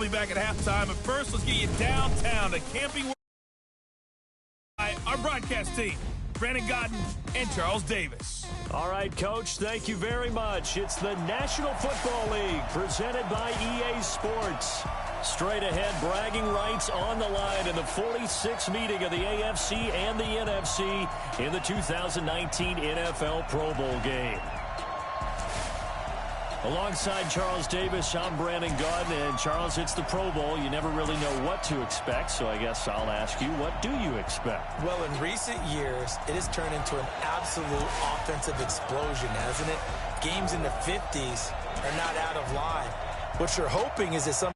We'll be back at halftime, but first, let's get you downtown to Camping World by our broadcast team, Brandon Gaudin and Charles Davis. All right, Coach, thank you very much. It's the National Football League presented by EA Sports. Straight ahead, bragging rights on the line in the 46th meeting of the AFC and the NFC in the 2019 NFL Pro Bowl game. Alongside Charles Davis, I'm Brandon Gaudin, and Charles, it's the Pro Bowl. You never really know what to expect, so I guess I'll ask you, what do you expect? Well, in recent years, it has turned into an absolute offensive explosion, hasn't it? Games in the 50s are not out of line. What you're hoping is that some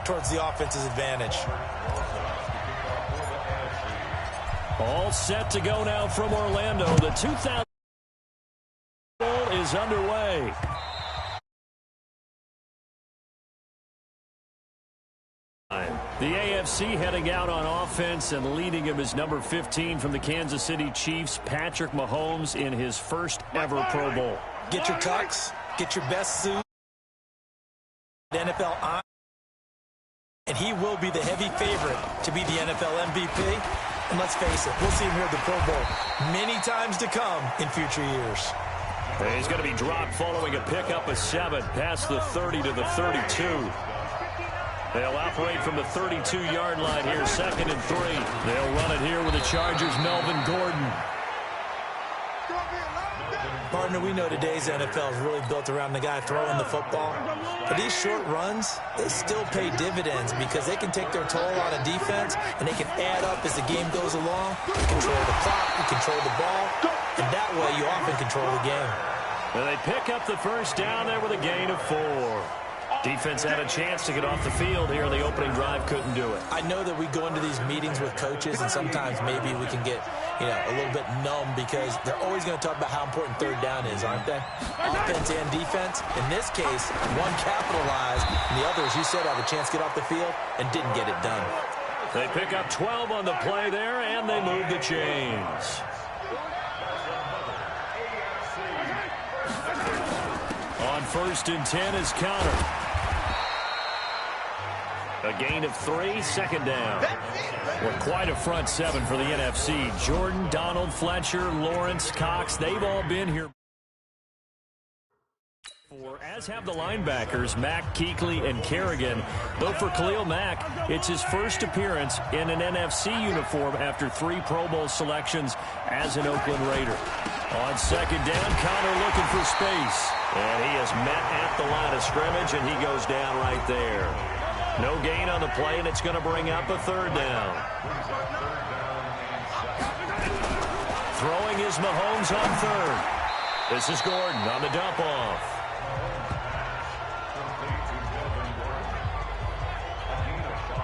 towards the offense's advantage. All set to go now from Orlando. The 2000 Bowl is underway. The AFC heading out on offense, and leading him is number 15 from the Kansas City Chiefs, Patrick Mahomes, in his first ever Pro Bowl. Get your tux, get your best suit. NFL on, and he will be the heavy favorite to be the NFL MVP. And let's face it, we'll see him here at the Pro Bowl many times to come in future years. He's going to be dropped following a pickup of 7 past the 30 to the 32. They'll operate from the 32-yard line here, 2nd and 3. They'll run it here with the Chargers' Melvin Gordon. Partner, we know today's NFL is really built around the guy throwing the football. But these short runs, they still pay dividends because they can take their toll on a defense, and they can add up as the game goes along. You control the clock, you control the ball, and that way you often control the game. And they pick up the first down there with a gain of 4. Defense had a chance to get off the field here. The opening drive couldn't do it. I know that we go into these meetings with coaches, and sometimes maybe we can get, a little bit numb because they're always going to talk about how important third down is, aren't they? Offense and defense. In this case, one capitalized, and the other, as you said, had a chance to get off the field and didn't get it done. They pick up 12 on the play there, and they move the chains. On 1st and 10 is Conner. A gain of 3, 2nd down. Well, quite a front 7 for the NFC. Jordan, Donald, Fletcher, Lawrence, Cox, they've all been here. As have the linebackers, Mack, Kuechly, and Kerrigan. Though for Khalil Mack, it's his first appearance in an NFC uniform after 3 Pro Bowl selections as an Oakland Raider. On 2nd down, Conner looking for space. And he is met at the line of scrimmage, and he goes down right there. No gain on the play, and it's going to bring up a 3rd down. Throwing is Mahomes on 3rd. This is Gordon on the dump off.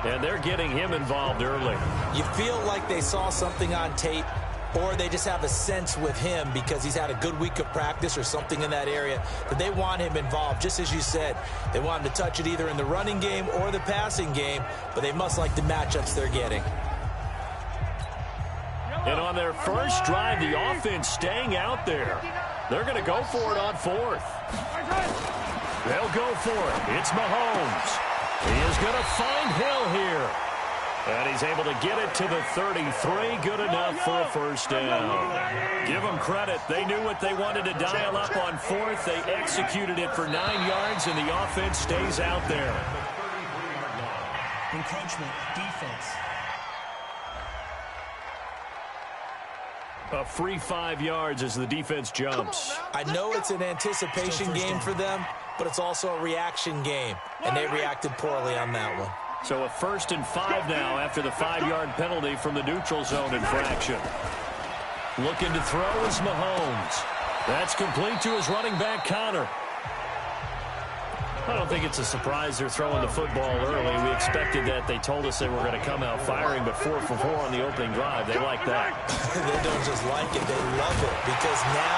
And they're getting him involved early. You feel like they saw something on tape, or they just have a sense with him because he's had a good week of practice or something in that area that they want him involved. Just as you said, they want him to touch it either in the running game or the passing game, but they must like the matchups they're getting. And on their first drive, the offense staying out there. They're going to go for it on 4th. They'll go for it. It's Mahomes. He is going to find Hill here. And he's able to get it to the 33. Good enough for a first down. Give them credit. They knew what they wanted to dial up on 4th. They executed it for 9 yards, and the offense stays out there. Encroachment, defense. A free 5 yards as the defense jumps. I know it's an anticipation game for them, but it's also a reaction game, and they reacted poorly on that one. So a 1st and 5 now after the 5-yard penalty from the neutral zone infraction. Looking to throw is Mahomes. That's complete to his running back, Conner. I don't think it's a surprise they're throwing the football early. We expected that. They told us they were going to come out firing, but 4 for 4 on the opening drive. They like that. They don't just like it. They love it because now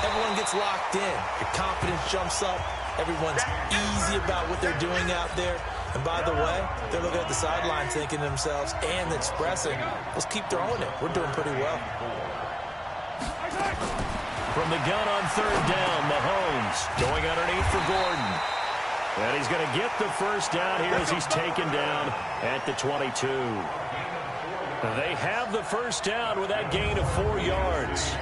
everyone gets locked in. Your confidence jumps up. Everyone's easy about what they're doing out there. And by the way, they're looking at the sideline thinking to themselves and expressing, let's keep throwing it. We're doing pretty well. From the gun on third down, Mahomes going underneath for Gordon. And he's going to get the first down here as he's taken down at the 22. They have the first down with that gain of 4 yards.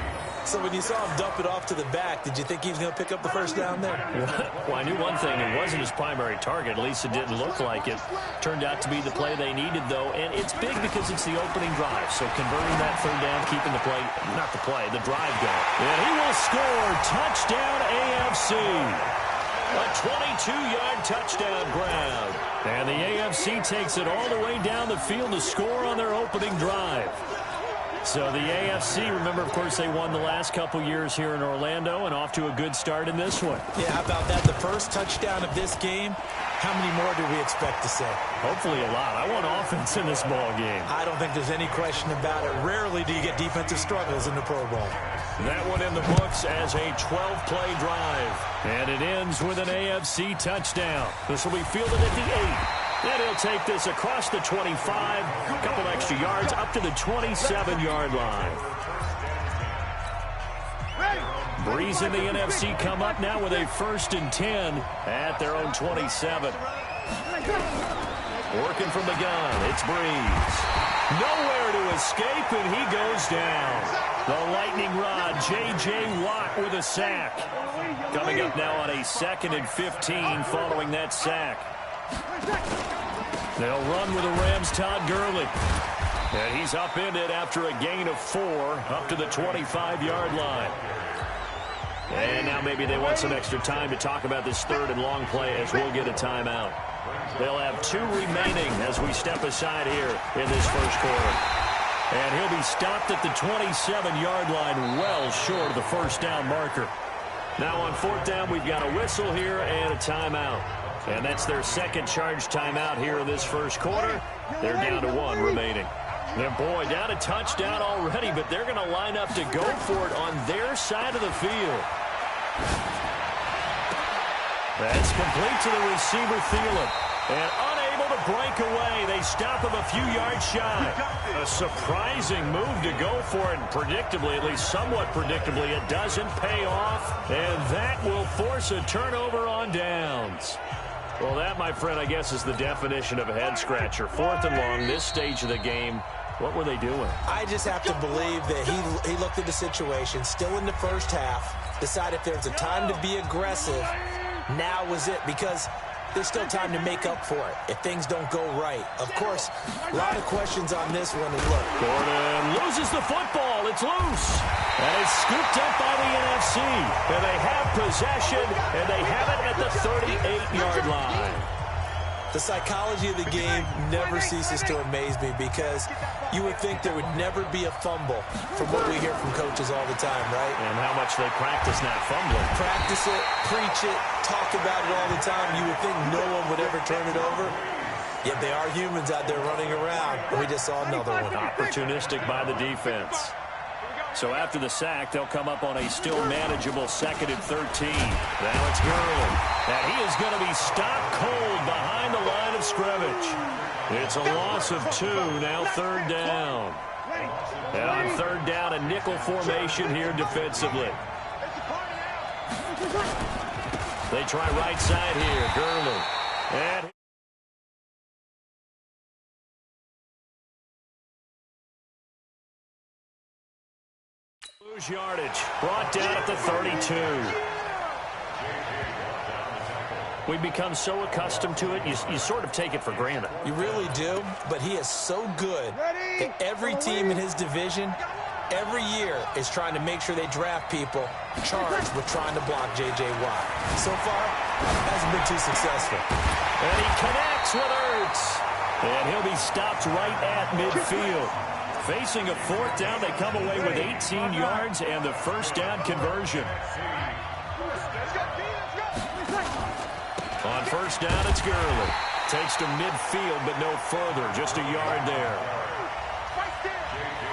So when you saw him dump it off to the back, did you think he was going to pick up the first down there? Well, I knew one thing. It wasn't his primary target. At least it didn't look like it. Turned out to be the play they needed, though. And it's big because it's the opening drive. So converting that third down, keeping the play, not the play, the drive going. And he will score. Touchdown AFC. A 22-yard touchdown grab. And the AFC takes it all the way down the field to score on their opening drive. So the AFC, remember, of course, they won the last couple years here in Orlando and off to a good start in this one. Yeah, how about that? The first touchdown of this game. How many more do we expect to see? Hopefully a lot. I want offense in this ball game. I don't think there's any question about it. Rarely do you get defensive struggles in the Pro Bowl. That one in the books as a 12-play drive. And it ends with an AFC touchdown. This will be fielded at the 8. And he'll take this across the 25, a couple extra yards, up to the 27-yard line. Breeze and the NFC come up now with a 1st and 10 at their own 27. Working from the gun, it's Breeze. Nowhere to escape, and he goes down. The lightning rod, J.J. Watt with a sack. Coming up now on a 2nd and 15 following that sack. They'll run with the Rams' Todd Gurley. And he's upended after a gain of 4 up to the 25-yard line. And now maybe they want some extra time to talk about this 3rd and long play as we'll get a timeout. They'll have 2 remaining as we step aside here in this first quarter. And he'll be stopped at the 27-yard line, well short of the first down marker. Now on 4th down, we've got a whistle here and a timeout. And that's their 2nd charge timeout here in this first quarter. They're down to 1 remaining. And boy, down a touchdown already, but they're going to line up to go for it on their side of the field. That's complete to the receiver, Thielen. And unable to break away, they stop him a few yards shy. A surprising move to go for it, and predictably, at least somewhat predictably, it doesn't pay off. And that will force a turnover on downs. Well, that, my friend, I guess is the definition of a head-scratcher. 4th and long, this stage of the game. What were they doing? I just have to believe that he looked at the situation, still in the first half, decided if there's a time to be aggressive, now was it, because there's still time to make up for it if things don't go right. Of course, a lot of questions on this one. And look, Gordon loses the football. It's loose. And it's scooped up by the NFC. And they have possession, and they have it at the 38-yard line. The psychology of the game never ceases to amaze me, because you would think there would never be a fumble from what we hear from coaches all the time, right? And how much they practice not fumbling. Practice it, preach it, talk about it all the time. You would think no one would ever turn it over. Yet they are humans out there running around. We just saw another one. Opportunistic by the defense. So after the sack, they'll come up on a still manageable 2nd and 13. Now it's Gurley. And he is going to be stopped cold behind the line of scrimmage. It's a loss of 2, now 3rd down. And on 3rd down, a nickel formation here defensively. They try right side here, Gurley. And yardage brought down at the 32. We've become so accustomed to it, you sort of take it for granted. You really do, but he is so good that every team in his division, every year, is trying to make sure they draft people charged with trying to block J.J. Watt. So far, hasn't been too successful. And he connects with Ertz. And he'll be stopped right at midfield. Facing a 4th down, they come away with 18 yards and the first down conversion. On 1st down, it's Gurley. Takes to midfield, but no further. Just a yard there.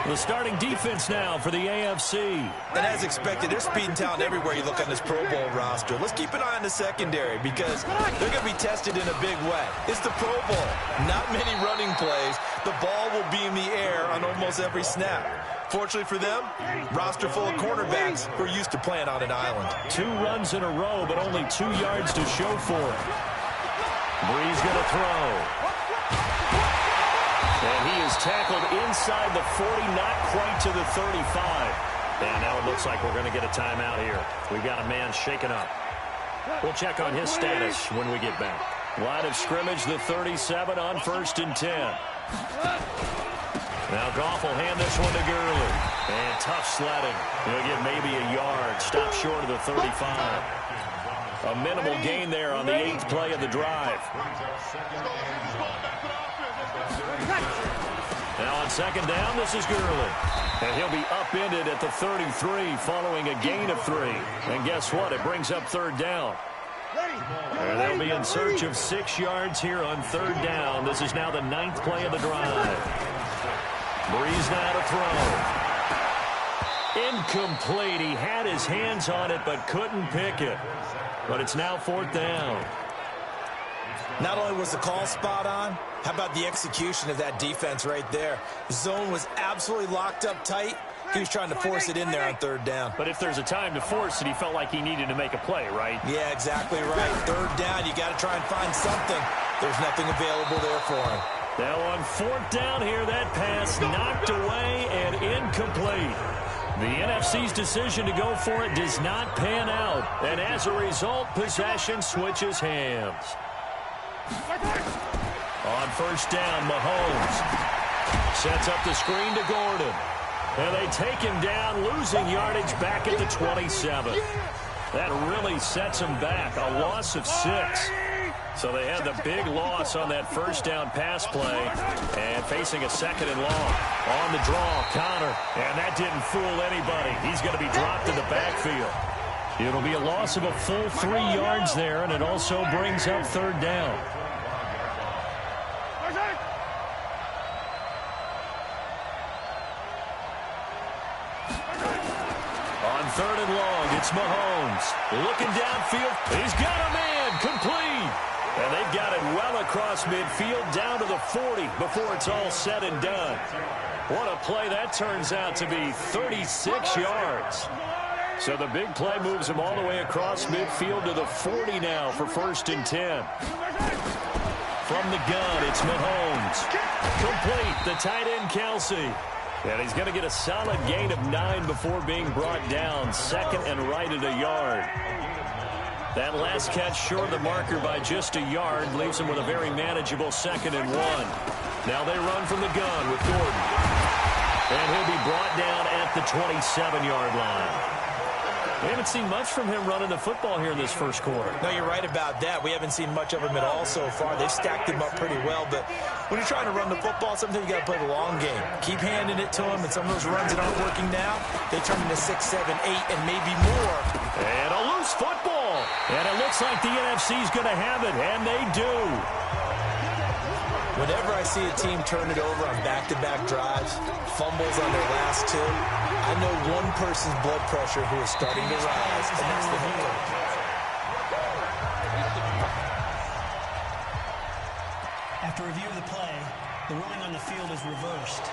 The starting defense now for the AFC. And as expected, there's speed and talent everywhere you look on this Pro Bowl roster. Let's keep an eye on the secondary, because they're going to be tested in a big way. It's the Pro Bowl. Not many running plays. The ball will be in the air on almost every snap. Fortunately for them, roster full of cornerbacks who are used to playing on an island. 2 runs in a row, but only 2 yards to show for it. Brees going to throw. And he is tackled inside the 40, not quite to the 35. And now it looks like we're going to get a timeout here. We've got a man shaken up. We'll check on his status when we get back. Line of scrimmage, the 37 on 1st and 10. Now Goff will hand this one to Gurley. And tough sledding. He'll get maybe a yard. Stop short of the 35. A minimal gain there on the 8th play of the drive. Now on 2nd down, this is Gurley. And he'll be upended at the 33 following a gain of 3. And guess what? It brings up 3rd down. And they'll be in search of 6 yards here on 3rd down. This is now the 9th play of the drive. Brees now to throw. Incomplete. He had his hands on it but couldn't pick it. But it's now 4th down. Not only was the call spot on, how about the execution of that defense right there? The zone was absolutely locked up tight. He was trying to force it in there on 3rd down. But if there's a time to force it, he felt like he needed to make a play, right? Yeah, exactly right. 3rd down, you got to try and find something. There's nothing available there for him. Now on 4th down here, that pass knocked away and incomplete. The NFC's decision to go for it does not pan out. And as a result, possession switches hands. On 1st down, Mahomes sets up the screen to Gordon. And they take him down, losing yardage back at the 27. That really sets him back, a loss of 6. So they had the big loss on that 1st down pass play and facing a 2nd and long. On the draw, Connor, and that didn't fool anybody. He's going to be dropped in the backfield. It'll be a loss of a full 3 yards there, and it also brings up 3rd down. On 3rd and long, it's Mahomes. Looking downfield. He's got a man. Complete. And they've got it well across midfield down to the 40 before it's all said and done. What a play that turns out to be, 36 yards. So the big play moves him all the way across midfield to the 40 now for 1st and 10. From the gun, it's Mahomes. Complete, the tight end, Kelsey. And he's going to get a solid gain of 9 before being brought down. 2nd and right at a yard. That last catch short of the marker by just a yard leaves him with a very manageable 2nd and 1. Now they run from the gun with Gordon. And he'll be brought down at the 27-yard line. We haven't seen much from him running the football here in this 1st quarter. No, you're right about that. We haven't seen much of him at all so far. They've stacked him up pretty well, but when you're trying to run the football, sometimes you got to play the long game. Keep handing it to him, and some of those runs that aren't working now, they turn into 6, 7, 8, and maybe more. And a loose football. And it looks like the NFC's going to have it, and they do. Whenever I see a team turn it over on back-to-back drives, fumbles on their last 2, I know one person's blood pressure who is starting to rise, and that's the head coach. After review of the play, the ruling on the field is reversed.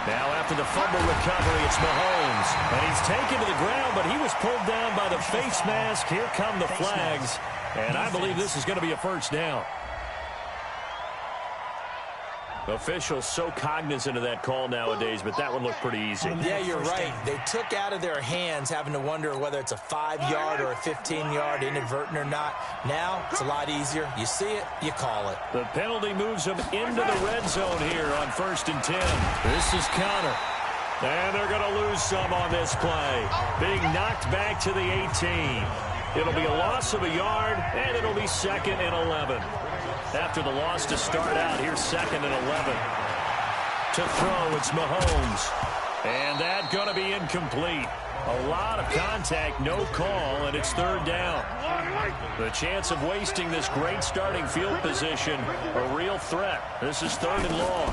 Now after the fumble recovery, it's Mahomes. And he's taken to the ground, but he was pulled down by the face mask. Here come the flags. And I believe this is going to be a 1st down. Officials so cognizant of that call nowadays, but that one looked pretty easy. Yeah, you're right. They took out of their hands having to wonder whether it's a 5-yard or a 15-yard inadvertent or not. Now, it's a lot easier. You see it, you call it. The penalty moves them into the red zone here on 1st and 10. This is Connor. And they're going to lose some on this play. Being knocked back to the 18. It'll be a loss of a yard, and it'll be 2nd and 11. After the loss to start out, here's 2nd and 11. To throw, it's Mahomes. And that's going to be incomplete. A lot of contact, no call, and it's 3rd down. The chance of wasting this great starting field position, a real threat. This is 3rd and long.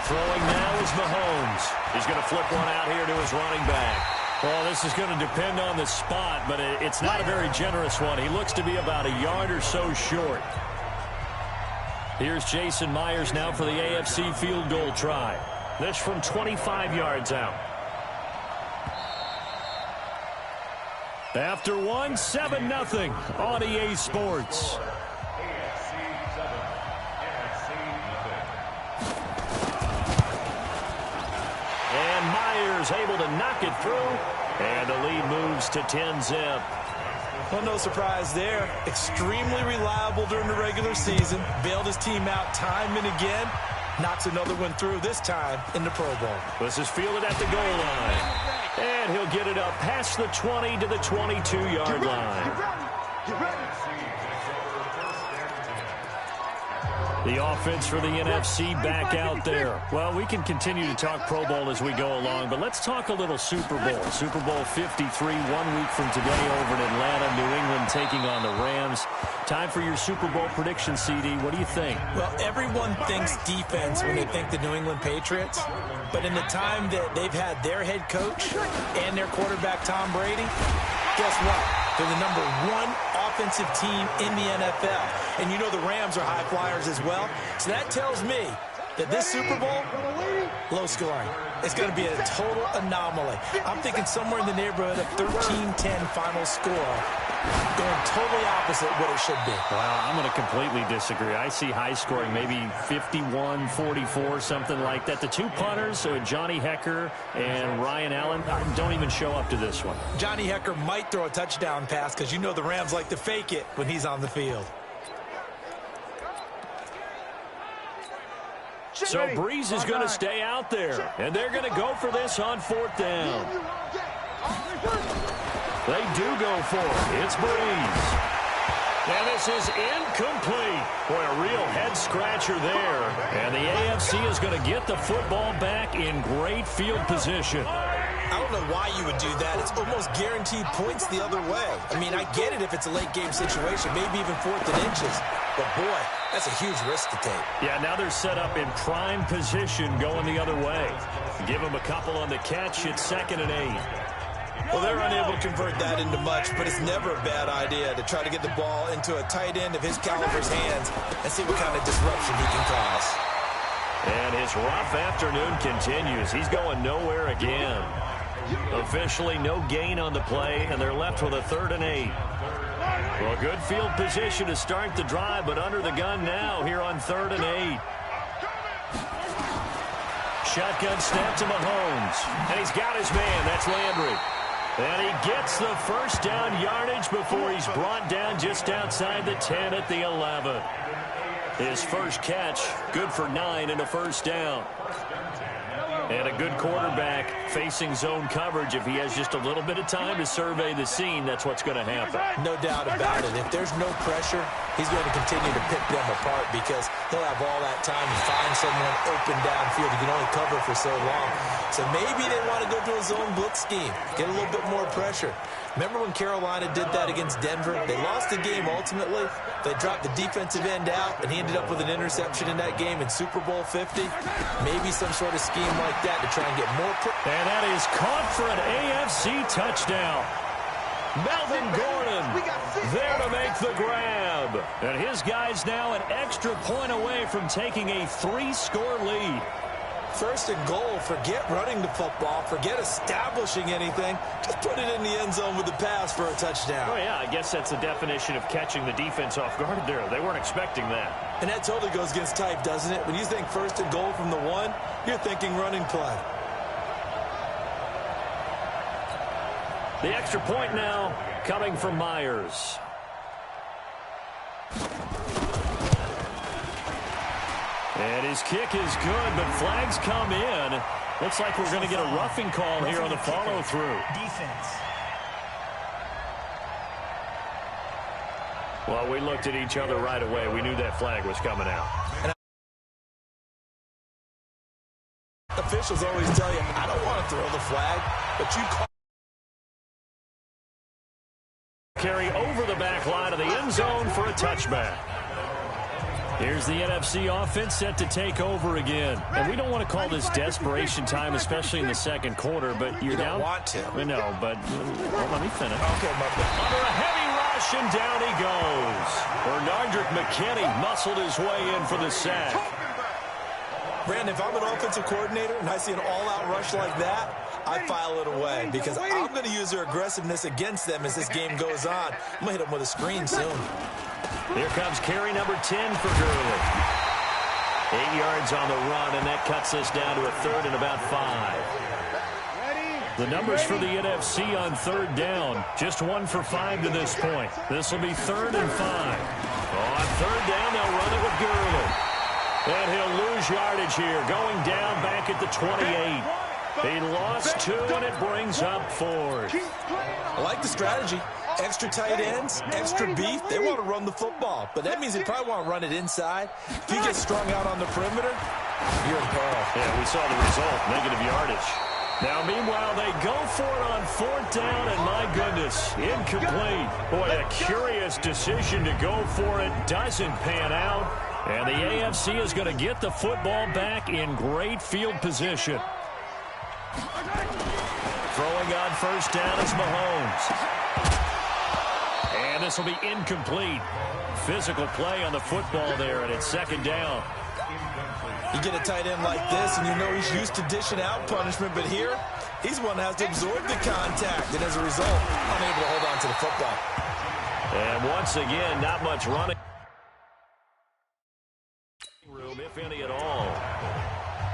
Throwing now is Mahomes. He's going to flip one out here to his running back. Well, this is going to depend on the spot, but it's not a very generous one. He looks to be about a yard or so short. Here's Jason Myers now for the AFC field goal try. This from 25 yards out. After one, 7-0 on EA Sports. And Myers able to knock it through, and the lead moves to 10-zip. Well, no surprise there. Extremely reliable during the regular season. Bailed his team out time and again. Knocks another one through, this time in the Pro Bowl. This is fielded at the goal line. And he'll get it up past the 20 to the 22-yard line. The offense for the NFC back out there. Well, we can continue to talk Pro Bowl as we go along, but let's talk a little Super Bowl. Super Bowl 53, 1 week from today over in Atlanta. New England taking on the Rams. Time for your Super Bowl prediction, CD. What do you think? Well, everyone thinks defense when they think the New England Patriots. But in the time that they've had their head coach and their quarterback, Tom Brady, guess what? They're the #1 offensive team in the NFL. And you know the Rams are high flyers as well. So that tells me that this Super Bowl, low scoring. It's going to be a total anomaly. I'm thinking somewhere in the neighborhood of 13-10 final score. Going totally opposite what it should be. Well, I'm going to completely disagree. I see high scoring, maybe 51-44, something like that. The two punters, Johnny Hekker and Ryan Allen, don't even show up to this one. Johnny Hekker might throw a touchdown pass because you know the Rams like to fake it when he's on the field. So Breeze is going to stay out there, and they're going to go for this on 4th down. They do go for it. It's Breeze. And this is incomplete. Boy, a real head-scratcher there. And the AFC is going to get the football back in great field position. I don't know why you would do that. It's almost guaranteed points the other way. I mean, I get it if it's a late-game situation, maybe even 4th and inches. But, boy, that's a huge risk to take. Yeah, now they're set up in prime position going the other way. Give them a couple on the catch. It's 2nd and 8. Well, they're unable to convert that into much, but it's never a bad idea to try to get the ball into a tight end of his caliber's hands and see what kind of disruption he can cause. And his rough afternoon continues. He's going nowhere again. Officially no gain on the play, and they're left with a 3rd and 8. Well, good field position to start the drive, but under the gun now here on 3rd and 8. Shotgun snap to Mahomes, and he's got his man. That's Landry. And he gets the first down yardage before he's brought down just outside the 10 at the 11. His first catch, good for 9 and a first down. And a good quarterback facing zone coverage. If he has just a little bit of time to survey the scene, that's what's going to happen. No doubt about it. If there's no pressure, he's going to continue to pick them apart because he'll have all that time to find someone open downfield. He can only cover for so long. So maybe they want to go to a zone blitz scheme, get a little bit more pressure. Remember when Carolina did that against Denver? They lost the game ultimately. They dropped the defensive end out, and he ended up with an interception in that game in Super Bowl 50. Maybe some sort of scheme like that to try and get more. And that is caught for an AFC touchdown. Melvin Gordon there to make the grab. And his guy's now an extra point away from taking a 3-score lead. 1st and goal. Forget running the football. Forget establishing anything. Just put it in the end zone with the pass for a touchdown. Oh, yeah, I guess that's the definition of catching the defense off guard there. They weren't expecting that. And that totally goes against type, doesn't it? When you think 1st and goal from the 1, you're thinking running play. The extra point now coming from Myers. And his kick is good, but flags come in. Looks like we're going to get a roughing call here on the follow-through. Defense. Well, we looked at each other right away. We knew that flag was coming out. And officials always tell you, I don't want to throw the flag, but you call. Carry over the back line of the end zone for a touchback. Here's the NFC offense set to take over again. And we don't want to call this desperation time, especially in the second quarter, but you're down. You don't want to. I know, but let me finish. Okay, my bad. Under a heavy rush, and down he goes. Bernardrick McKinney muscled his way in for the sack. Brandon, if I'm an offensive coordinator and I see an all-out rush like that, I file it away because I'm going to use their aggressiveness against them as this game goes on. I'm going to hit them with a screen soon. Here comes carry number 10 for Gurley. 8 yards on the run, and that cuts us down to a third and about 5. The numbers for the NFC on third down, just 1 for 5 to this point. This will be 3rd and 5. On third down, they'll run it with Gurley. And he'll lose yardage here, going down back at the 28. He lost 2, and it brings up 4th. I like the strategy. Extra tight ends, extra beef. They want to run the football, but that means they probably want to run it inside. If you get strung out on the perimeter, you're in peril. Yeah, we saw the result, negative yardage. Now, meanwhile, they go for it on 4th down, and my goodness, incomplete. Boy, a curious decision to go for it doesn't pan out, and the AFC is going to get the football back in great field position. Throwing on 1st down is Mahomes. And this will be incomplete. Physical play on the football there, and it's 2nd down. You get a tight end like this, and you know he's used to dishing out punishment, but here, he's one that has to absorb the contact, and as a result, unable to hold on to the football. And once again, not much running room, if any at all.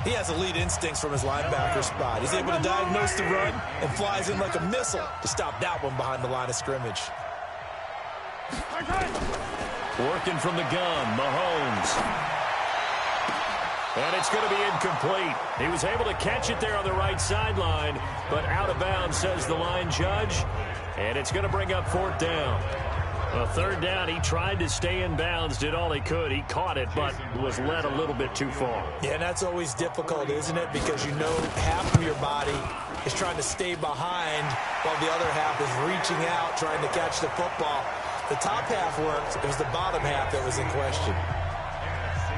He has elite instincts from his linebacker spot. He's able to diagnose the run and flies in like a missile to stop that one behind the line of scrimmage. Working from the gun, Mahomes. And it's going to be incomplete. He was able to catch it there on the right sideline, but out of bounds, says the line judge. And it's going to bring up 4th down. Well, 3rd down, he tried to stay in bounds, did all he could. He caught it, but was led a little bit too far. Yeah, and that's always difficult, isn't it? Because you know half of your body is trying to stay behind while the other half is reaching out, trying to catch the football. The top half worked. It was the bottom half that was in question.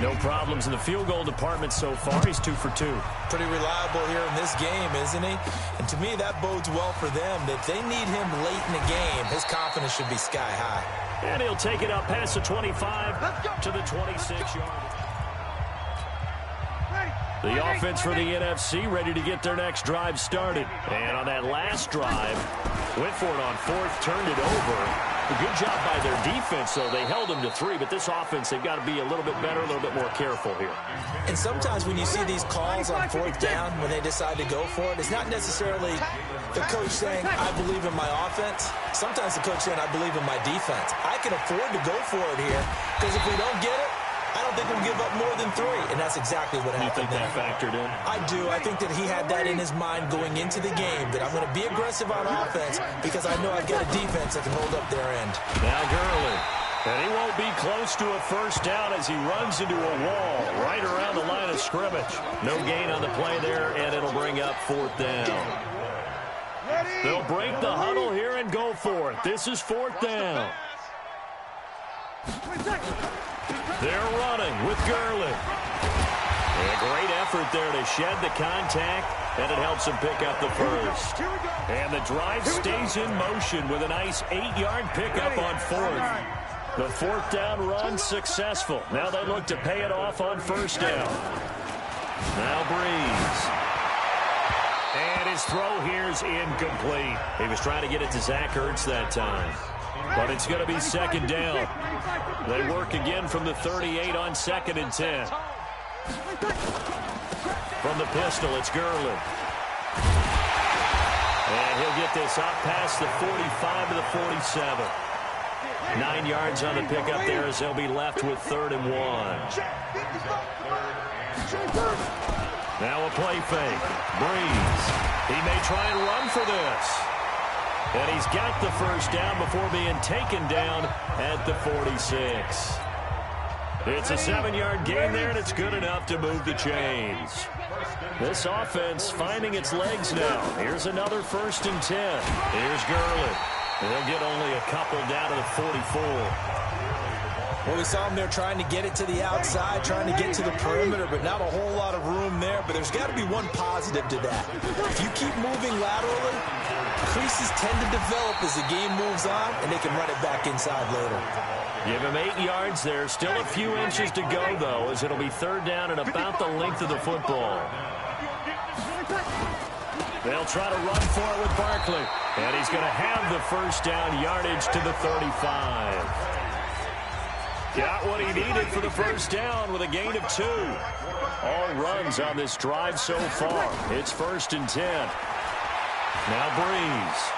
No problems in the field goal department so far. He's 2 for 2. Pretty reliable here in this game, isn't he? And to me, that bodes well for them. If they need him late in the game, his confidence should be sky high. And he'll take it up past the 25 to the 26-yard. The offense for the NFC ready to get their next drive started. And on that last drive, went for it on 4th, turned it over. A good job by their defense, though. They held them to 3, but this offense, they've got to be a little bit better, a little bit more careful here. And sometimes when you see these calls on 4th down, when they decide to go for it, it's not necessarily the coach saying, I believe in my offense. Sometimes the coach saying, I believe in my defense. I can afford to go for it here, because if we don't get it, I don't think we'll give up more than 3, and that's exactly what happened. You think that factored in? I do. I think that he had that in his mind going into the game, that I'm going to be aggressive on offense because I know I've got a defense that can hold up their end. Now Gurley. And he won't be close to a 1st down as he runs into a wall right around the line of scrimmage. No gain on the play there, and it'll bring up 4th down. They'll break the huddle here and go for it. This is 4th down. They're running with Gurley. And a great effort there to shed the contact, and it helps him pick up the 1st. And the drive stays in motion with a nice 8-yard pickup on 4th. The 4th down run successful. Now they look to pay it off on 1st down. Now Breeze. And his throw here's incomplete. He was trying to get it to Zach Ertz that time. But it's going to be 2nd down. They work again from the 38 on 2nd and 10. From the pistol, it's Gurley. And he'll get this up past the 45 to the 47. 9 yards on the pickup there as they'll be left with 3rd and 1. Now a play fake. Breeze. He may try and run for this. And he's got the 1st down before being taken down at the 46. It's a 7-yard gain there, and it's good enough to move the chains. This offense finding its legs now. Here's another 1st and 10. Here's Gurley. He'll get only a couple down to the 44. Well, we saw him there trying to get it to the outside, trying to get to the perimeter, but not a whole lot of room there. But there's got to be one positive to that. If you keep moving laterally, creases tend to develop as the game moves on, and they can run it back inside later. Give him 8 yards there. Still a few inches to go, though, as it'll be third down and about the length of the football. They'll try to run for it with Barkley. And he's going to have the first down yardage to the 35. Got what he needed for the first down with a gain of 2. All runs on this drive so far. It's 1st and 10. Now Breeze.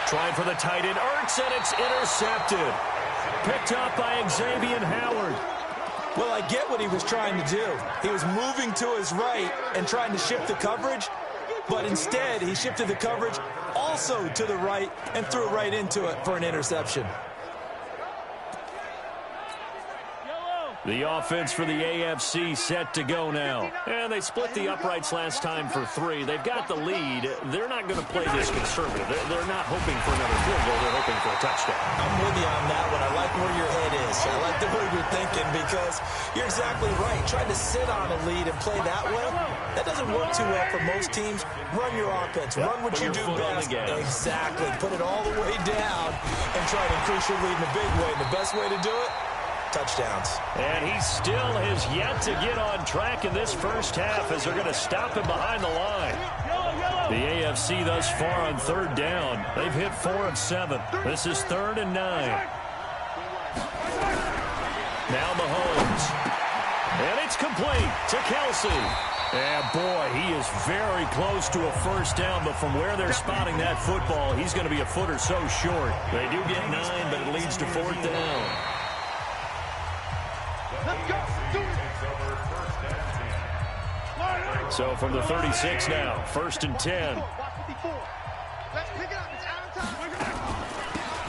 Trying for the tight end, Ertz, and it's intercepted. Picked up by Xavier Howard. Well, I get what he was trying to do. He was moving to his right and trying to shift the coverage, but instead he shifted the coverage also to the right and threw right into it for an interception. The offense for the AFC set to go now. And they split the uprights last time for 3. They've got the lead. They're not going to play this conservative. They're not hoping for another field goal. They're hoping for a touchdown. I'm with you on that one. I like where your head is. I like the way you're thinking because you're exactly right. Trying to sit on a lead and play that way, that doesn't work too well for most teams. Run your offense. Run what you do best. Exactly. Put it all the way down and try to increase your lead in a big way. And the best way to do it, touchdowns. And he still has yet to get on track in this first half as they're going to stop him behind the line. The AFC thus far on third down. They've hit 4 of 7. This is 3rd and 9. Now Mahomes. And it's complete to Kelsey. And boy, he is very close to a first down, but from where they're spotting that football, he's going to be a foot or so short. They do get 9, but it leads to 4th down. So from the 36 now, 1st and 10.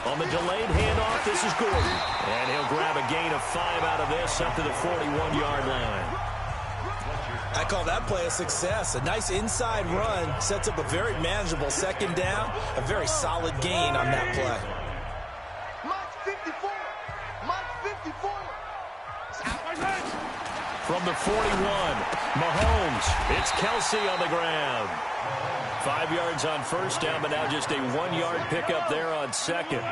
On the delayed handoff, this is Gordon. And he'll grab a gain of 5 out of this up to the 41-yard line. I call that play a success. A nice inside run sets up a very manageable 2nd down. A very solid gain on that play. From the 41, Mahomes. It's Kelsey on the ground. 5 yards on first down, but now just a 1-yard pickup there on 2nd.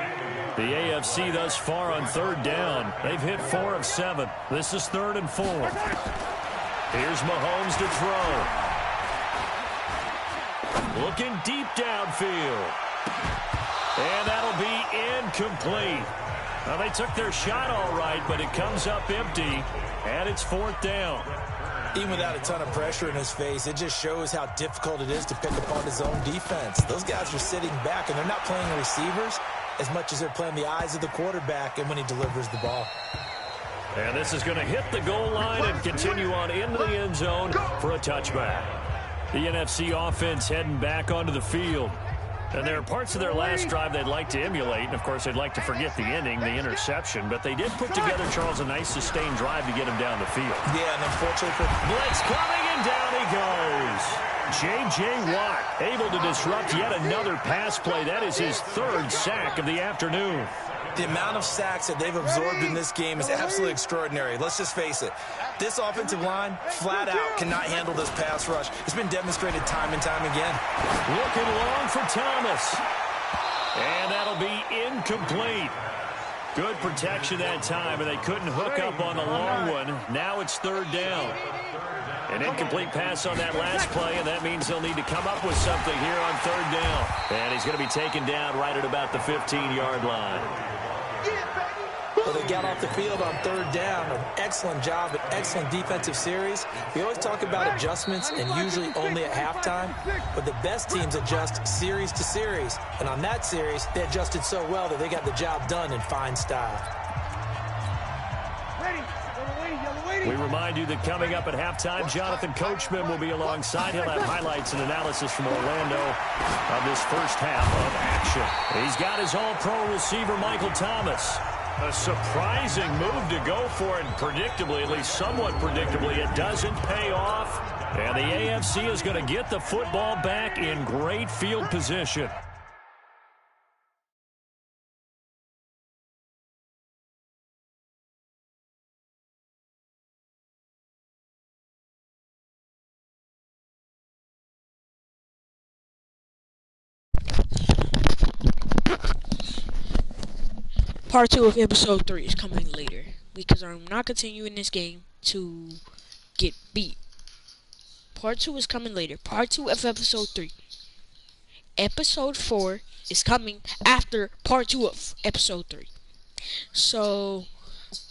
The AFC thus far on 3rd down. They've hit 4 of 7. This is 3rd and 4. Here's Mahomes to throw. Looking deep downfield. And that'll be incomplete. Well, they took their shot all right, but it comes up empty, and it's 4th down. Even without a ton of pressure in his face, it just shows how difficult it is to pick apart his own defense. Those guys are sitting back, and they're not playing receivers as much as they're playing the eyes of the quarterback and when he delivers the ball. And this is going to hit the goal line and continue on into the end zone for a touchback. The NFC offense heading back onto the field. And there are parts of their last drive they'd like to emulate. And, of course, they'd like to forget the ending, the interception. But they did put together, Charles, a nice sustained drive to get him down the field. Yeah, and unfortunately, blitz coming, and down he goes. J.J. Watt able to disrupt yet another pass play. That is his 3rd sack of the afternoon. The amount of sacks that they've absorbed in this game is absolutely extraordinary. Let's just face it. This offensive line, flat out, cannot handle this pass rush. It's been demonstrated time and time again. Looking long for Thomas. And that'll be incomplete. Good protection that time, and they couldn't hook up on the long one. Now it's 3rd down. An incomplete pass on that last play, and that means they'll need to come up with something here on 3rd down. And he's going to be taken down right at about the 15-yard line. Well, they got off the field on 3rd down. An excellent job, an excellent defensive series. We always talk about adjustments, and usually only at halftime. But the best teams adjust series to series. And on that series, they adjusted so well that they got the job done in fine style. We remind you that coming up at halftime, Jonathan Coachman will be alongside. He'll have highlights and analysis from Orlando of this first half of action. He's got his all-pro receiver, Michael Thomas. A surprising move to go for it, and predictably, at least somewhat predictably, it doesn't pay off. And the AFC is going to get the football back in great field position. part 2 of episode 3 is coming later because I'm not continuing this game to get beat. Part 2 is coming later. Part 2 of episode 3. Episode 4 is coming after part 2 of episode 3. So,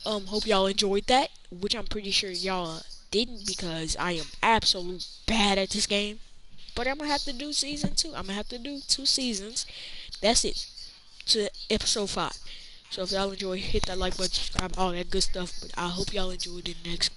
hope y'all enjoyed that, which I'm pretty sure y'all didn't because I am absolute bad at this game. But I'm gonna have to do season 2. I'm gonna have to do 2 seasons. That's it. To episode 5. So if y'all enjoy, hit that like button, subscribe, all that good stuff. But I hope y'all enjoy the next